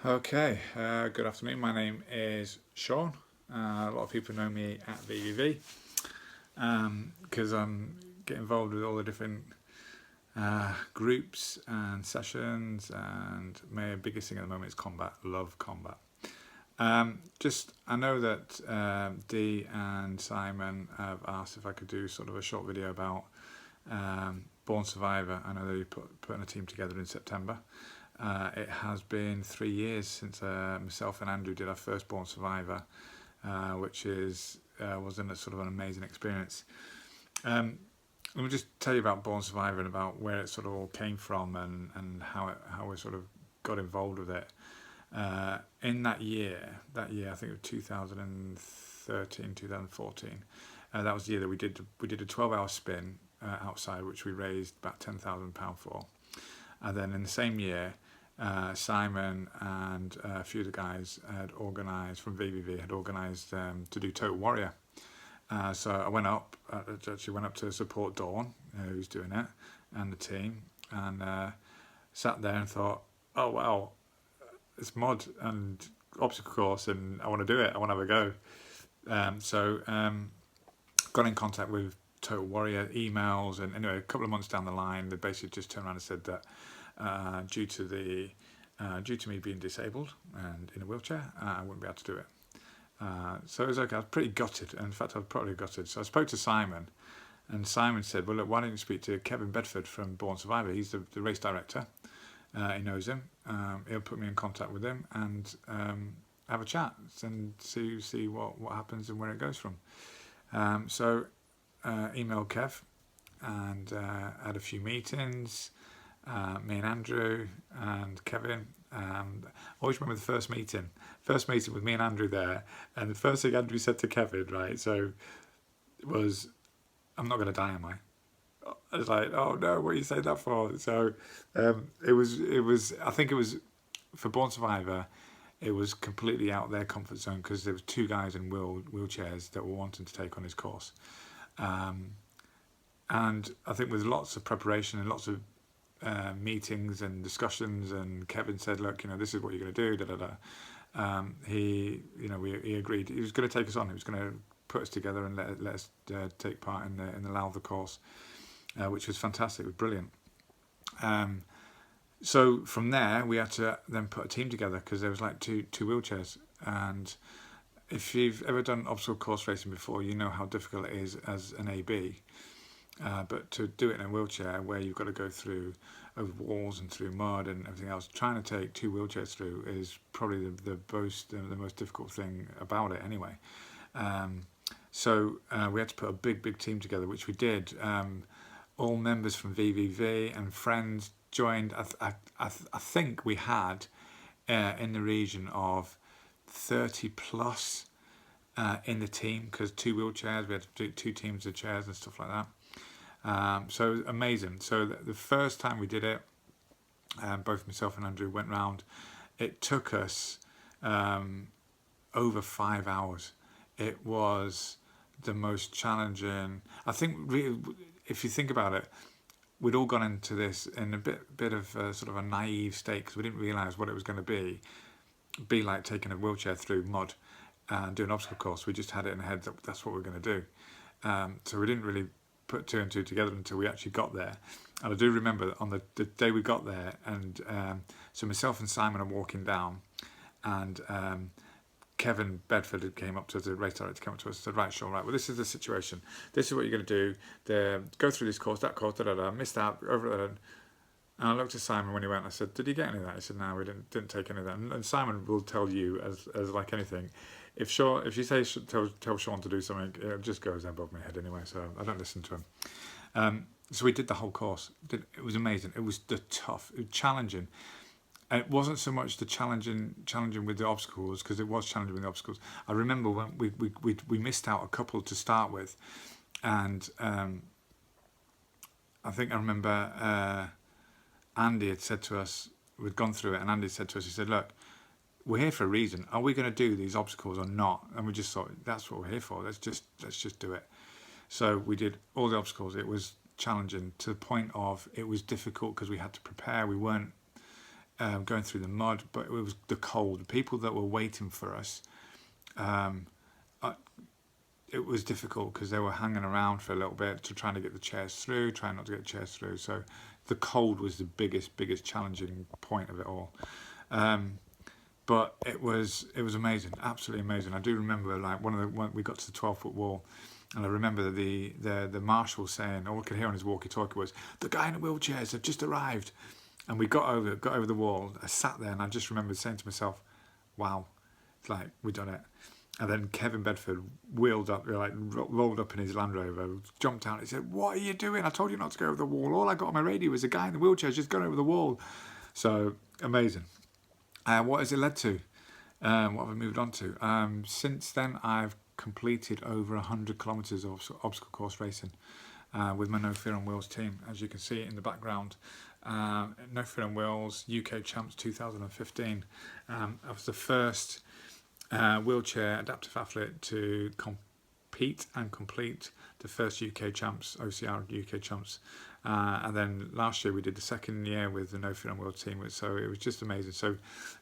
Okay, good afternoon. My name is Sean. A lot of people know me at VVV because get involved with all the different groups and sessions, and my biggest thing at the moment is combat. Love combat. I know that Dee and Simon have asked if I could do sort of a short video about Born Survivor. I know they're putting a team together in September. It has been 3 years since myself and Andrew did our first Born Survivor, which was a sort of an amazing experience. Let me just tell you about Born Survivor and about where it sort of all came from and how we sort of got involved with it. In that year, I think it was 2013, 2014. That was the year that we did a 12-hour spin outside, which we raised about £10,000 for. And then in the same year, Simon and a few of the guys had organised from VVV to do Total Warrior. So I went up to support Dawn, who's doing it, and the team, and sat there and thought, oh wow, it's mod and obstacle course, and I want to do it. I want to have a go. So got in contact with Total Warrior, emails, and anyway, a couple of months down the line, they basically just turned around and said that due to me being disabled and in a wheelchair, I wouldn't be able to do it. So it was okay. I was pretty gutted. In fact, I was probably gutted. So I spoke to Simon, and Simon said, well, look, why don't you speak to Kevin Bedford from Born Survivor? He's the race director. He knows him. He'll put me in contact with him and have a chat and see what happens and where it goes from. So emailed Kev and had a few meetings. Me and Andrew and Kevin. I always remember the first meeting with me and Andrew there, and the first thing Andrew said to Kevin, right, so was, I'm not going to die, am I? I was like, oh no, what are you saying that for? So it was I think it was, for Born Survivor, it was completely out of their comfort zone because there was two guys in wheelchairs that were wanting to take on his course. And I think with lots of preparation and lots of meetings and discussions, and Kevin said, look, this is what you're going to do, he agreed. He was going to take us on. He was going to put us together and let us take part in the Lowther course, which was fantastic. It was brilliant. So from there, we had to then put a team together because there was like two wheelchairs. And if you've ever done obstacle course racing before, you know how difficult it is as an AB. But to do it in a wheelchair where you've got to go through over walls and through mud and everything else, trying to take two wheelchairs through is probably the most difficult thing about it anyway. So we had to put a big team together, which we did. All members from VVV and friends joined. I think we had in the region of 30 plus in the team, because two wheelchairs, we had to do two teams of chairs and stuff like that. So amazing. So the first time we did it, both myself and Andrew went round. It took us over 5 hours. It was the most challenging. I think really, if you think about it, we'd all gone into this in a bit of sort of a naive state because we didn't realise what it was going to be like taking a wheelchair through mud and doing an obstacle course. We just had it in our head that that's what we're going to do. So we didn't really put two and two together until we actually got there. And I do remember that on the day we got there, and so myself and Simon are walking down, and Kevin Bedford came up to us, the race director came up to us and said, right, Sean, right, well, this is the situation. This is what you're going to do. Go through this course, that course, missed out, over there. And I looked at Simon when he went. I said, did you get any of that? He said, no, we didn't take any of that. And Simon will tell you, as like anything, if you say tell Sean to do something, it just goes above my head anyway. So I don't listen to him. So we did the whole course. It was amazing. It was tough, it was challenging. And it wasn't so much the challenging with the obstacles, because it was challenging with the obstacles. I remember when we missed out a couple to start with, and I think I remember Andy had said to us, we'd gone through it, and Andy said to us, he said, look, we're here for a reason. Are we going to do these obstacles or not? And we just thought, that's what we're here for. Let's just do it. So we did all the obstacles. It was challenging to the point of it was difficult because we had to prepare. We weren't going through the mud, but it was the cold. The people that were waiting for us, um, it was difficult because they were hanging around for a little bit to trying to get the chairs through, trying not to get the chairs through. So the cold was the biggest challenging point of it all. But it was amazing, absolutely amazing. I do remember like when we got to the 12-foot wall, and I remember the marshal saying, all I could hear on his walkie-talkie was, "The guy in the wheelchairs have just arrived." And we got over the wall. I sat there and I just remember saying to myself, "Wow, it's like we done it." And then Kevin Bedford wheeled up, like rolled up in his Land Rover, jumped out. He said, "What are you doing? I told you not to go over the wall. All I got on my radio was a guy in the wheelchair just gone over the wall." So amazing. What has it led to? What have I moved on to? Since then, I've completed over 100 kilometres of obstacle course racing with my No Fear on Wheels team, as you can see in the background. No Fear on Wheels UK Champs 2015. I was the first wheelchair adaptive athlete to compete and complete the first UK Champs, OCR UK Champs. And then last year we did the second year with the No Fear on Wheels team, so it was just amazing. So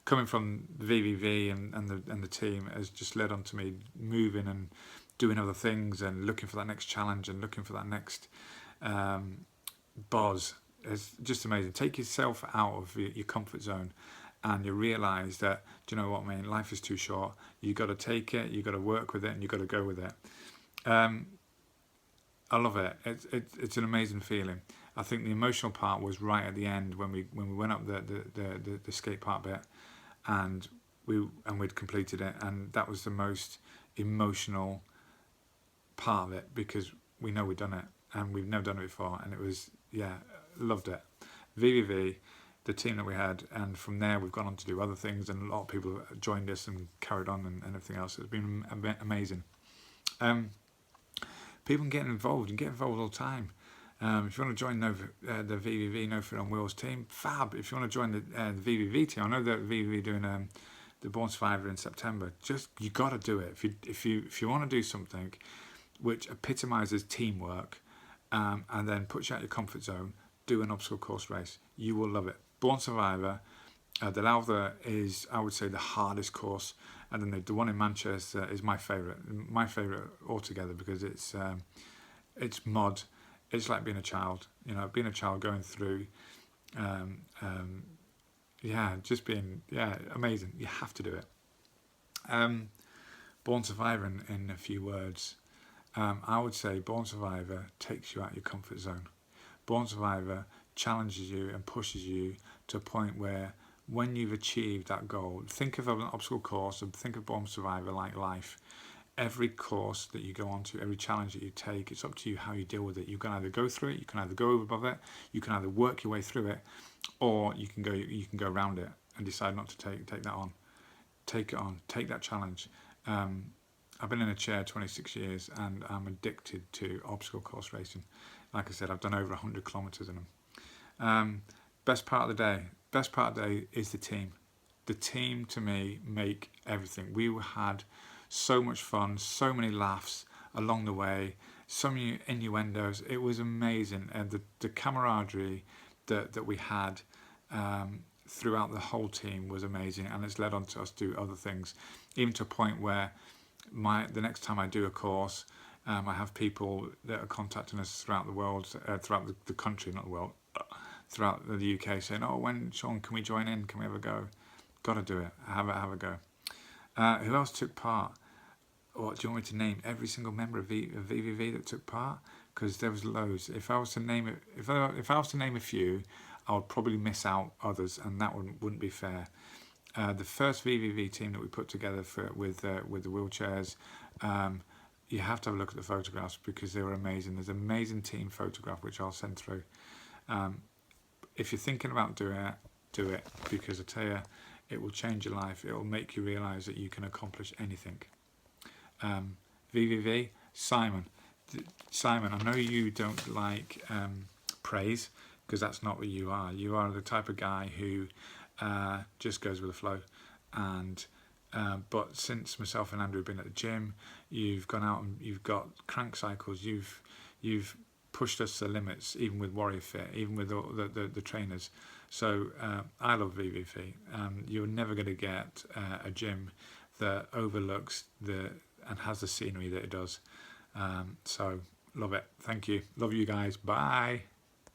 coming from VVV and the team has just led on to me moving and doing other things and looking for that next challenge and looking for that next buzz. It's just amazing. Take yourself out of your comfort zone, and you realise that, do you know what I mean? Life is too short. You got to take it. You got to work with it, and you got to go with it. I love it. It's an amazing feeling. I think the emotional part was right at the end when we went up the skate park bit, and we'd completed it, and that was the most emotional part of it because we know we've done it and we've never done it before, and it was loved it. VVV, the team that we had, and from there we've gone on to do other things, and a lot of people joined us and carried on and everything else. It's been amazing. People can get involved all the time. If you want to join the VVV No Fear on Wheels team, fab. If you want to join the VVV team, I know that VVV doing the Born Survivor in September. Just you got to do it. If you want to do something which epitomises teamwork, and then puts you out your comfort zone, do an obstacle course race. You will love it. Born Survivor, the Lowther is, I would say, the hardest course, and then the one in Manchester is my favourite altogether because it's mud. It's like being a child, being a child going through, just being amazing. You have to do it. Born Survivor in a few words. I would say Born Survivor takes you out your comfort zone. Born Survivor challenges you and pushes you to a point where when you've achieved that goal, think of an obstacle course and think of Born Survivor like life. Every course that you go on to, every challenge that you take, it's up to you how you deal with it. You can either go through it, you can either go over above it, you can either work your way through it, or you can go around it and decide not to take that on. Take it on, take that challenge. I've been in a chair 26 years and I'm addicted to obstacle course racing. Like I said, I've done over 100 kilometres in them. Best part of the day is the team. The team to me make everything. We had so much fun, so many laughs along the way, so many innuendos. It was amazing, and the camaraderie that we had throughout the whole team was amazing, and it's led on to us do other things, even to a point where the next time I do a course, I have people that are contacting us throughout the world, throughout the country, not the world, throughout the UK, saying, "Oh, when Sean, can we join in? Can we have a go?" Got to do it. Have a go. Who else took part? Or do you want me to name every single member of VVV that took part? Because there was loads. If I was to name it, if I was to name a few, I would probably miss out others, and that wouldn't be fair. The first VVV team that we put together with the wheelchairs, you have to have a look at the photographs because they were amazing. There's an amazing team photograph which I'll send through. If you're thinking about doing it, do it, because I tell you, it will change your life. It will make you realise that you can accomplish anything. VVV, Simon, I know you don't like praise because that's not what you are. You are the type of guy who just goes with the flow. And but since myself and Andrew have been at the gym, you've gone out and you've got crank cycles. You've pushed us to the limits, even with Warrior Fit, even with all the trainers. So I love VVV. You're never going to get a gym that overlooks and has the scenery that it does. So love it. Thank you. Love you guys. Bye.